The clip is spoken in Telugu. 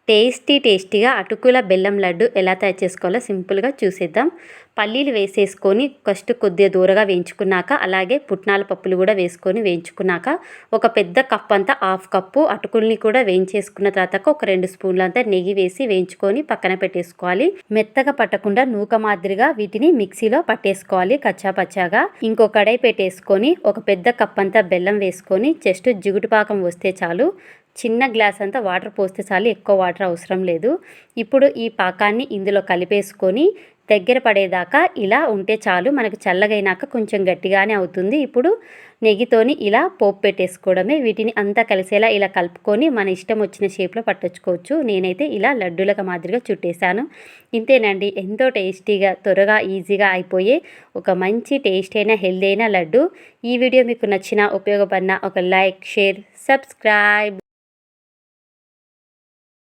టేస్టీగా అటుకుల బెల్లం లడ్డు ఎలా తయారు చేసుకోవాలో సింపుల్గా చూసేద్దాం. పల్లీలు వేసేసుకొని ఫస్ట్ కొద్దిగా దూరగా వేయించుకున్నాక, అలాగే పుట్నాల పప్పులు కూడా వేసుకొని వేయించుకున్నాక, ఒక పెద్ద కప్ అంతా హాఫ్ కప్పు అటుకుల్ని కూడా వేయించేసుకున్న తర్వాత ఒక 2 స్పూన్లంతా నెయ్యి వేసి వేయించుకొని పక్కన పెట్టేసుకోవాలి. మెత్తగా పట్టకుండా నూక మాదిరిగా వీటిని మిక్సీలో పట్టేసుకోవాలి కచ్చా పచ్చాగా. ఇంకో కడాయి పెట్టేసుకొని ఒక పెద్ద కప్ అంతా బెల్లం వేసుకొని జస్ట్ జిగుటు పాకం వస్తే చాలు. చిన్న గ్లాస్ అంతా వాటర్ పోస్తే చాలు, ఎక్కువ వాటర్ అవసరం లేదు. ఇప్పుడు ఈ పాకాన్ని ఇందులో కలిపేసుకొని దగ్గర పడేదాకా ఇలా ఉంటే చాలు. మనకు చల్లగైనాక కొంచెం గట్టిగానే అవుతుంది. ఇప్పుడు నెయ్యితోని ఇలా పోపు పెట్టేసుకోవడమే. వీటిని అంతా కలిసేలా ఇలా కలుపుకొని మన ఇష్టం వచ్చిన షేప్లో పట్టొచ్చుకోవచ్చు. నేనైతే ఇలా లడ్డూలకు మాదిరిగా చుట్టేశాను. ఇంతేనండి, ఎంతో టేస్టీగా త్వరగా ఈజీగా అయిపోయే ఒక మంచి టేస్ట్ అయిన హెల్దీ అయిన లడ్డు. ఈ వీడియో మీకు నచ్చినా ఉపయోగపడినా ఒక లైక్, షేర్, సబ్స్క్రైబ్.